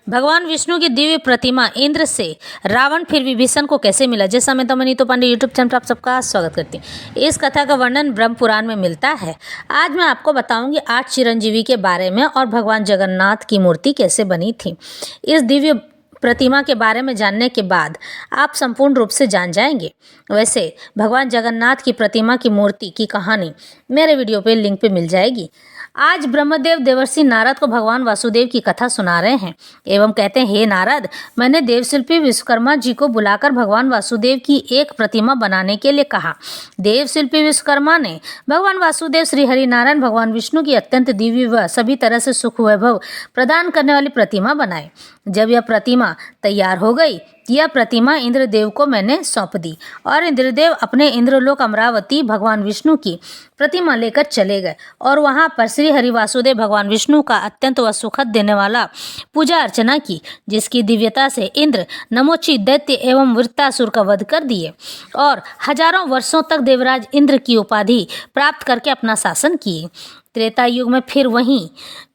भगवान विष्णु की दिव्य प्रतिमा इंद्र से रावण फिर विभीषण को कैसे मिला। जैसा मैं तमनी तो पांडे यूट्यूब चैनल पर आप सबका स्वागत करती हूँ। इस कथा का वर्णन ब्रह्म पुराण में मिलता है। आज मैं आपको बताऊंगी 8 चिरंजीवी के बारे में और भगवान जगन्नाथ की मूर्ति कैसे बनी थी। इस दिव्य प्रतिमा के बारे में जानने के बाद आप संपूर्ण रूप से जान जाएंगे। वैसे भगवान जगन्नाथ की प्रतिमा की मूर्ति की कहानी मेरे वीडियो पे लिंक पे मिल जाएगी। आज ब्रह्मदेव देवर्षि नारद को भगवान वासुदेव की कथा सुना रहे हैं एवं कहते हैं, हे नारद, मैंने देवशिल्पी विश्वकर्मा जी को बुलाकर भगवान वासुदेव की एक प्रतिमा बनाने के लिए कहा। देवशिल्पी विश्वकर्मा ने भगवान वासुदेव श्री हरि नारायण भगवान विष्णु की अत्यंत दिव्य व सभी तरह से सुख वैभव प्रदान करने वाली प्रतिमा बनाई। जब यह प्रतिमा तैयार हो गई, यह प्रतिमा इंद्रदेव को मैंने सौंप दी और इंद्रदेव अपने इंद्रलोक अमरावती भगवान विष्णु की प्रतिमा लेकर चले गए और वहां पर श्री हरि वासुदेव भगवान विष्णु का अत्यंत व सुखद देने वाला पूजा अर्चना की, जिसकी दिव्यता से इंद्र नमोची दैत्य एवं वृत्तासुर का वध कर दिए और हजारों वर्षों तक देवराज इंद्र की उपाधि प्राप्त करके अपना शासन किए। त्रेता युग में फिर वहीं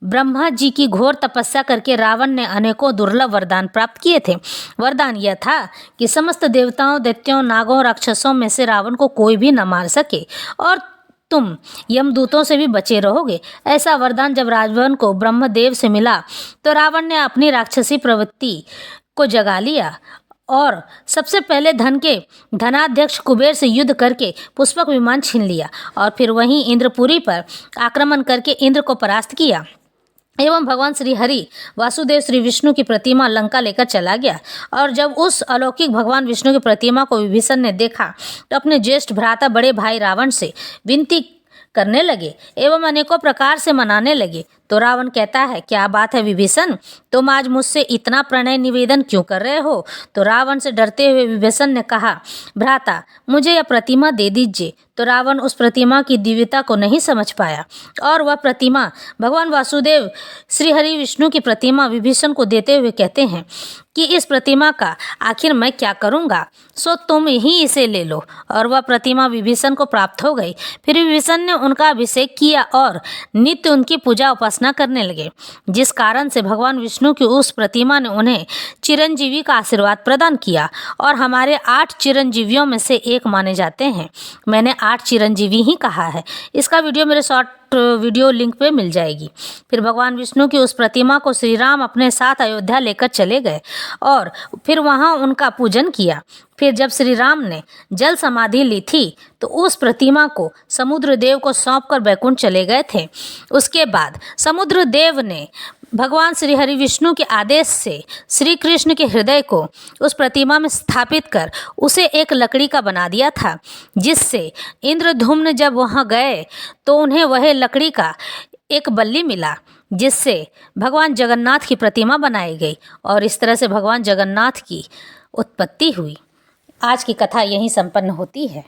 ब्रह्मा जी की घोर तपस्या करके रावण ने अनेकों दुर्लभ वरदान प्राप्त किए थे। वरदान यह था कि समस्त देवताओं, दैत्यों, नागों, राक्षसों में से रावण को कोई भी न मार सके और तुम यमदूतों से भी बचे रहोगे। ऐसा वरदान जब रावण को ब्रह्मदेव से मिला तो रावण ने अपनी राक्षसी प्रवृत्ति को जगा लिया और सबसे पहले धनाध्यक्ष कुबेर से युद्ध करके पुष्पक विमान छीन लिया और फिर वहीं इंद्रपुरी पर आक्रमण करके इंद्र को परास्त किया एवं भगवान श्री हरि वासुदेव श्री विष्णु की प्रतिमा लंका लेकर चला गया। और जब उस अलौकिक भगवान विष्णु की प्रतिमा को विभीषण ने देखा तो अपने ज्येष्ठ भ्राता बड़े भाई रावण से विनती करने लगे एवं अनेकों प्रकार से मनाने लगे। तो रावण कहता है, क्या बात है विभीषण, तुम आज मुझसे इतना प्रणय निवेदन क्यों कर रहे हो। तो रावण से डरते हुए विभीषण ने कहा, भ्राता, मुझे यह प्रतिमा दे दीजिए। तो रावण उस प्रतिमा की दिव्यता को नहीं समझ पाया और वह प्रतिमा भगवान वासुदेव श्री हरि विष्णु की प्रतिमा विभीषण को देते हुए कहते हैं कि इस प्रतिमा का आखिर मैं क्या करूँगा, सो तुम ही इसे ले लो। और वह प्रतिमा विभीषण को प्राप्त हो गई। फिर विभीषण ने उनका अभिषेक किया और नित्य उनकी पूजा उपासना करने लगे, जिस कारण से भगवान विष्णु की उस प्रतिमा ने उन्हें चिरंजीवी का आशीर्वाद प्रदान किया और हमारे 8 चिरंजीवियों में से एक माने जाते हैं। मैंने 8 चिरंजीवी ही कहा है। इसका वीडियो मेरे शॉर्ट वीडियो लिंक पे मिल जाएगी। फिर भगवान विष्णु की उस प्रतिमा को श्री राम अपने साथ अयोध्या लेकर चले गए और फिर वहाँ उनका पूजन किया। फिर जब श्री राम ने जल समाधि ली थी तो उस प्रतिमा को समुद्र देव को सौंपकर बैकुंठ चले गए थे। उसके बाद समुद्र देव ने भगवान श्री हरि विष्णु के आदेश से श्री कृष्ण के हृदय को उस प्रतिमा में स्थापित कर उसे एक लकड़ी का बना दिया था, जिससे इंद्रधुम्न जब वहाँ गए तो उन्हें वह लकड़ी का एक बल्ली मिला, जिससे भगवान जगन्नाथ की प्रतिमा बनाई गई और इस तरह से भगवान जगन्नाथ की उत्पत्ति हुई। आज की कथा यहीं संपन्न होती है।